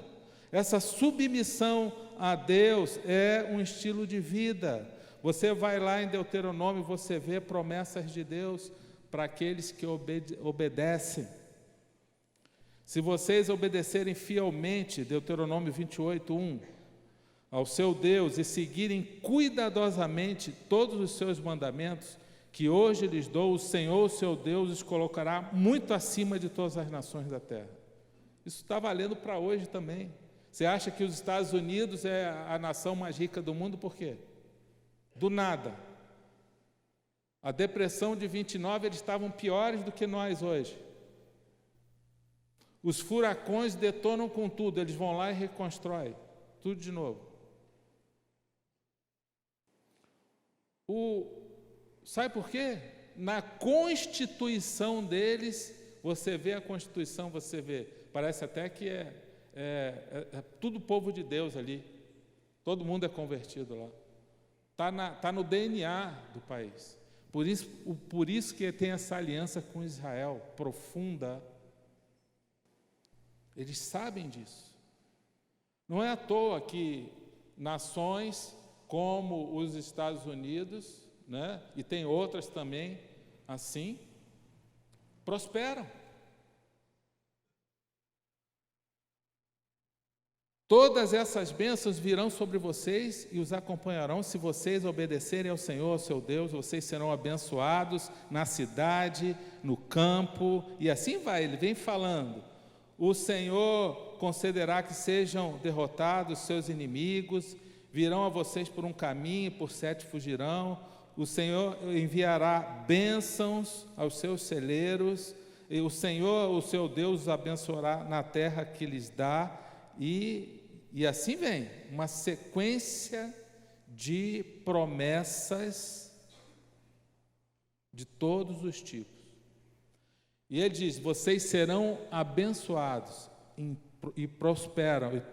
Essa submissão a Deus é um estilo de vida. Você vai lá em Deuteronômio, você vê promessas de Deus para aqueles que obedecem. Se vocês obedecerem fielmente, Deuteronômio 28:1, ao seu Deus e seguirem cuidadosamente todos os seus mandamentos, que hoje lhes dou, o Senhor, o seu Deus, os colocará muito acima de todas as nações da terra. Isso está valendo para hoje também. Você acha que os Estados Unidos é a nação mais rica do mundo, por quê? Do nada. A depressão de 29, eles estavam piores do que nós hoje. Os furacões detonam com tudo, eles vão lá e reconstroem tudo de novo. Sabe por quê? Na Constituição deles, você vê a Constituição, você vê, parece até que é tudo povo de Deus ali, todo mundo é convertido lá, está no DNA do país. Por isso que tem essa aliança com Israel profunda. Eles sabem disso. Não é à toa que nações como os Estados Unidos, né, e tem outras também assim, prosperam. Todas essas bênçãos virão sobre vocês e os acompanharão se vocês obedecerem ao Senhor, ao seu Deus. Vocês serão abençoados na cidade, no campo, e assim vai, ele vem falando. O Senhor concederá que sejam derrotados seus inimigos, virão a vocês por um caminho, por 7 fugirão. O Senhor enviará bênçãos aos seus celeiros, e o Senhor, o seu Deus, os abençoará na terra que lhes dá, e assim vem, uma sequência de promessas de todos os tipos. E ele diz, vocês serão abençoados e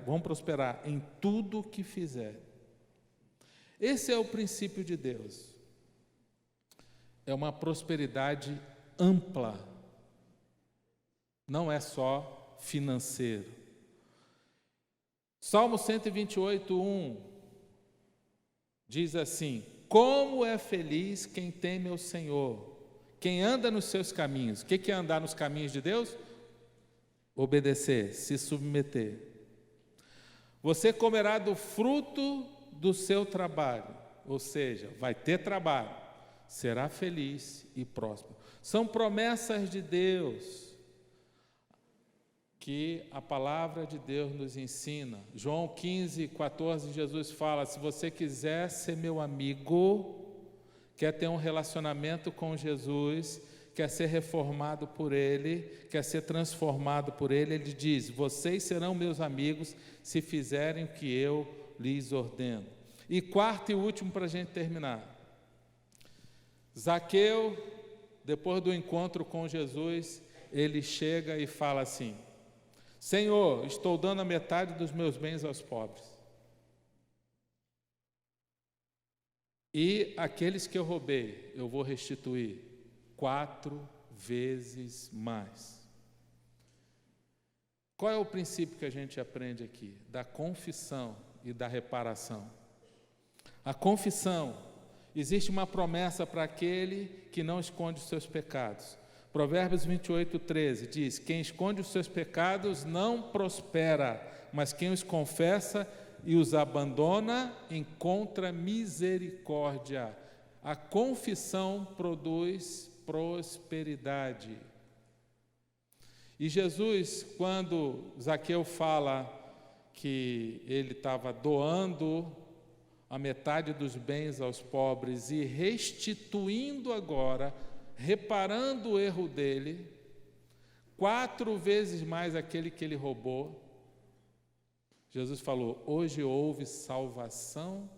vão prosperar em tudo que fizerem. Esse é o princípio de Deus. É uma prosperidade ampla, não é só financeiro. Salmo 128:1, diz assim: como é feliz quem teme ao Senhor, quem anda nos seus caminhos. O que é andar nos caminhos de Deus? Obedecer, se submeter. Você comerá do fruto do seu trabalho, ou seja, vai ter trabalho, será feliz e próspero. São promessas de Deus que a palavra de Deus nos ensina. João 15:14, Jesus fala: se você quiser ser meu amigo, quer ter um relacionamento com Jesus, quer ser reformado por Ele, quer ser transformado por Ele, Ele diz: vocês serão meus amigos se fizerem o que eu lhes ordeno. E quarto e último, para a gente terminar, Zaqueu, depois do encontro com Jesus, ele chega e fala assim: Senhor, estou dando a metade dos meus bens aos pobres, e aqueles que eu roubei, eu vou restituir 4 vezes mais. Qual é o princípio que a gente aprende aqui? Da confissão e da reparação. A confissão, existe uma promessa para aquele que não esconde os seus pecados. Provérbios 28:13 diz: quem esconde os seus pecados não prospera, mas quem os confessa e os abandona encontra misericórdia. A confissão produz prosperidade. E Jesus, quando Zaqueu fala que ele estava doando a metade dos bens aos pobres e restituindo agora, reparando o erro dele, 4 vezes mais aquele que ele roubou, Jesus falou: hoje houve salvação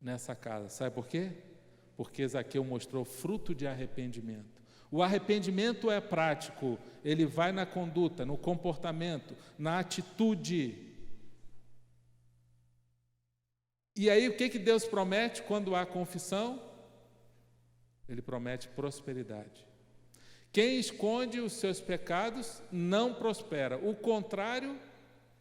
nessa casa. Sabe por quê? Porque Zaqueu mostrou fruto de arrependimento. O arrependimento é prático, ele vai na conduta, no comportamento, na atitude. E aí o que Deus promete quando há confissão? Ele promete prosperidade. Quem esconde os seus pecados não prospera. O contrário,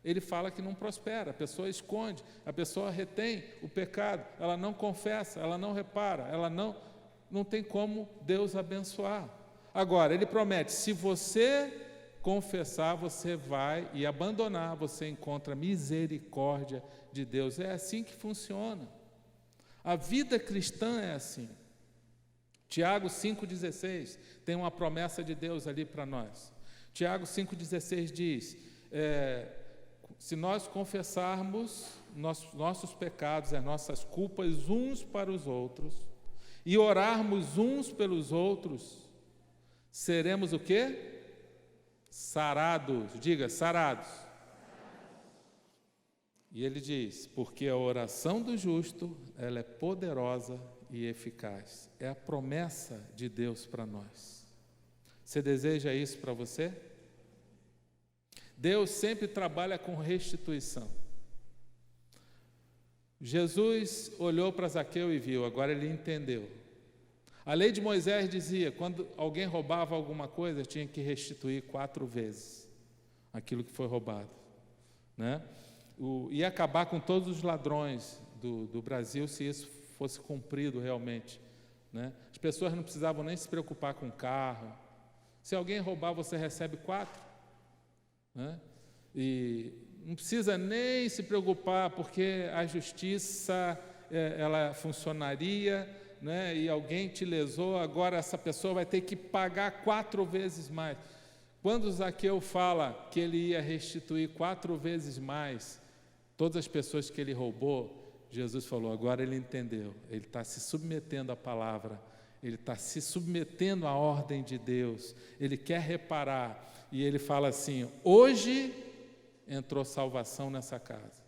ele fala que não prospera. A pessoa esconde, a pessoa retém o pecado, ela não confessa, ela não repara, ela não tem como Deus abençoar. Agora, ele promete: se você confessar, você vai e abandonar, você encontra misericórdia de Deus. É assim que funciona. A vida cristã é assim. Tiago 5,16 tem uma promessa de Deus ali para nós. Tiago 5,16 diz: se nós confessarmos nossos pecados, as nossas culpas uns para os outros, e orarmos uns pelos outros, seremos o quê? Sarados. Diga, sarados. E ele diz: porque a oração do justo, ela é poderosa e eficaz. É a promessa de Deus para nós. Você deseja isso para você? Deus sempre trabalha com restituição. Jesus olhou para Zaqueu e viu, agora ele entendeu. A lei de Moisés dizia: quando alguém roubava alguma coisa, tinha que restituir 4 vezes aquilo que foi roubado, né? Ia acabar com todos os ladrões do Brasil se isso fosse cumprido realmente, né? As pessoas não precisavam nem se preocupar com carro. Se alguém roubar, você recebe 4, né? E não precisa nem se preocupar, porque a justiça ela funcionaria, né? E alguém te lesou, agora essa pessoa vai ter que pagar 4 vezes mais. Quando Zaqueu fala que ele ia restituir 4 vezes mais todas as pessoas que ele roubou, Jesus falou: agora ele entendeu, ele está se submetendo à palavra, ele está se submetendo à ordem de Deus, ele quer reparar, e ele fala assim: hoje entrou salvação nessa casa.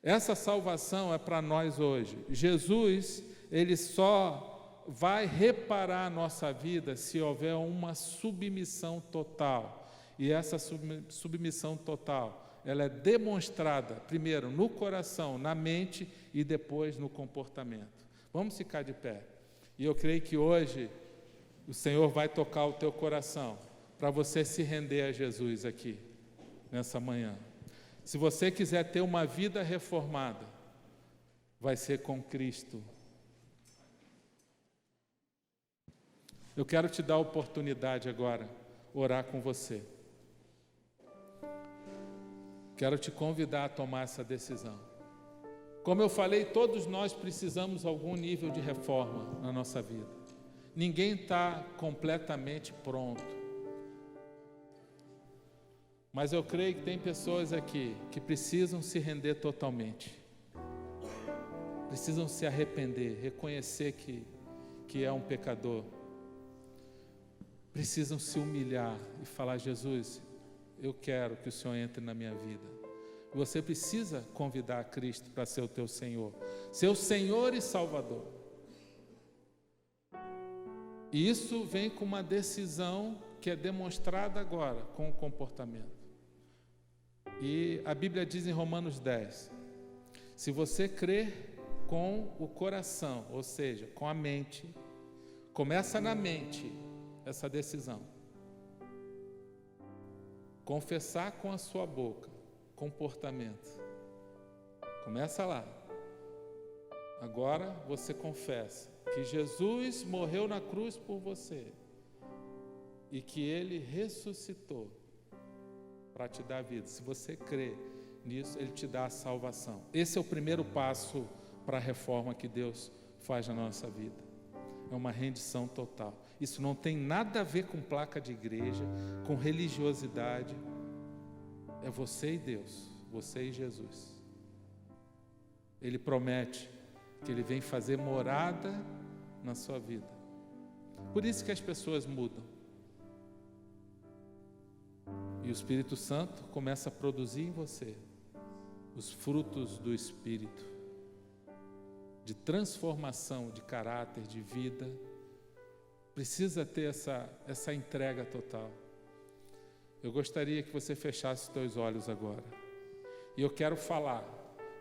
Essa salvação é para nós hoje. Jesus, ele só vai reparar a nossa vida se houver uma submissão total, e essa submissão total, ela é demonstrada primeiro no coração, na mente e depois no comportamento. Vamos ficar de pé. E eu creio que hoje o Senhor vai tocar o teu coração para você se render a Jesus aqui, nessa manhã. Se você quiser ter uma vida reformada, vai ser com Cristo. Eu quero te dar a oportunidade agora, orar com você. Quero te convidar a tomar essa decisão. Como eu falei, todos nós precisamos de algum nível de reforma na nossa vida. Ninguém está completamente pronto. Mas eu creio que tem pessoas aqui que precisam se render totalmente. Precisam se arrepender, reconhecer que é um pecador. Precisam se humilhar e falar: Jesus, eu quero que o Senhor entre na minha vida. Você precisa convidar a Cristo para ser o teu Senhor, seu Senhor e Salvador. E isso vem com uma decisão que é demonstrada agora com o comportamento. E a Bíblia diz em Romanos 10, se você crer com o coração, ou seja, com a mente, começa na mente essa decisão. Confessar com a sua boca, comportamento. Começa lá. Agora você confessa que Jesus morreu na cruz por você e que Ele ressuscitou para te dar vida. Se você crê nisso, Ele te dá a salvação. Esse é o primeiro passo para a reforma que Deus faz na nossa vida. É uma rendição total. Isso não tem nada a ver com placa de igreja, com religiosidade. É você e Deus, você e Jesus. Ele promete que Ele vem fazer morada na sua vida. Por isso que as pessoas mudam. E o Espírito Santo começa a produzir em você os frutos do Espírito, de transformação de caráter, de vida. Precisa ter essa entrega total. Eu gostaria que você fechasse os teus olhos agora. E eu quero falar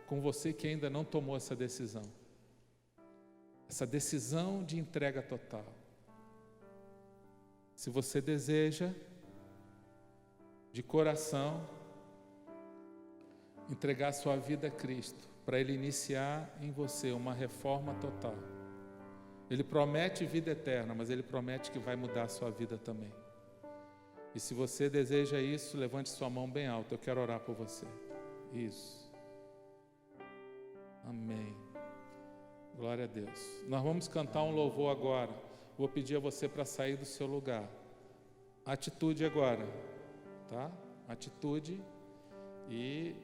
com você que ainda não tomou essa decisão. Essa decisão de entrega total. Se você deseja, de coração, entregar sua vida a Cristo, para Ele iniciar em você uma reforma total. Ele promete vida eterna, mas Ele promete que vai mudar a sua vida também. E se você deseja isso, levante sua mão bem alta, eu quero orar por você. Isso. Amém. Glória a Deus. Nós vamos cantar um louvor agora. Vou pedir a você para sair do seu lugar. Atitude agora, tá? Atitude. E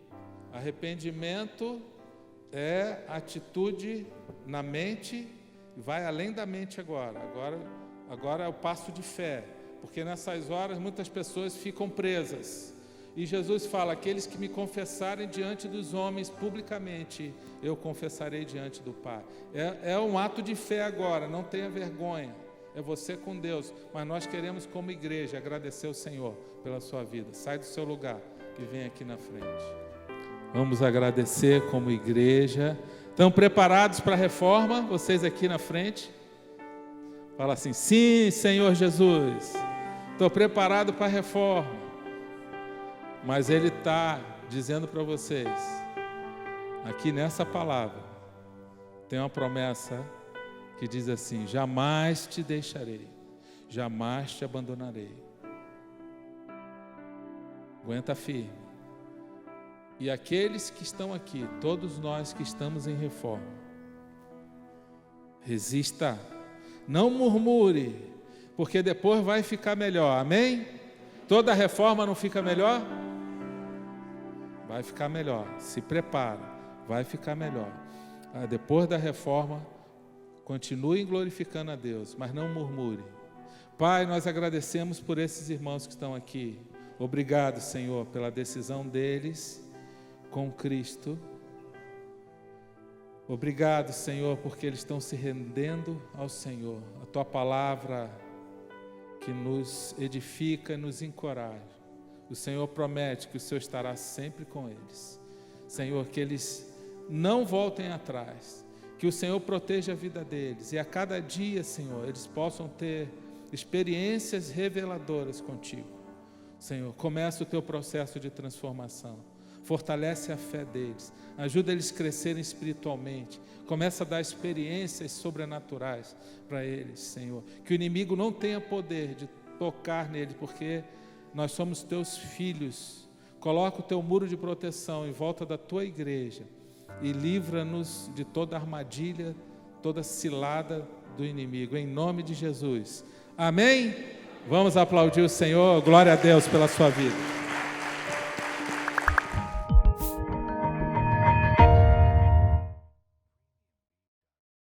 arrependimento é atitude na mente, vai além da mente agora. Agora é o passo de fé, porque nessas horas muitas pessoas ficam presas. E Jesus fala: aqueles que me confessarem diante dos homens publicamente, eu confessarei diante do Pai. É um ato de fé agora, não tenha vergonha. É você com Deus, mas nós queremos como igreja agradecer ao Senhor pela sua vida. Sai do seu lugar e vem aqui na frente. Vamos agradecer como igreja. Estão preparados para a reforma? Vocês aqui na frente? Fala assim: sim, Senhor Jesus, estou preparado para a reforma. Mas Ele está dizendo para vocês, aqui nessa palavra, tem uma promessa que diz assim: jamais te deixarei, jamais te abandonarei. Aguenta firme. E aqueles que estão aqui, todos nós que estamos em reforma, resista, não murmure, porque depois vai ficar melhor, amém? Toda reforma não fica melhor? Vai ficar melhor, se prepara, vai ficar melhor. Depois da reforma, continue glorificando a Deus, mas não murmure. Pai, nós agradecemos por esses irmãos que estão aqui. Obrigado, Senhor, pela decisão deles com Cristo. Obrigado, Senhor, porque eles estão se rendendo ao Senhor. A Tua palavra que nos edifica, nos encoraja. O Senhor promete que o Senhor estará sempre com eles. Senhor, que eles não voltem atrás, que o Senhor proteja a vida deles e a cada dia, Senhor, eles possam ter experiências reveladoras contigo. Senhor, começa o Teu processo de transformação. fortalece a fé deles, ajuda eles a crescerem espiritualmente, começa a dar experiências sobrenaturais para eles, Senhor. Que o inimigo não tenha poder de tocar neles, porque nós somos teus filhos. Coloca o teu muro de proteção em volta da tua igreja e livra-nos de toda armadilha, toda cilada do inimigo, em nome de Jesus. Amém? Vamos aplaudir o Senhor. Glória a Deus pela sua vida.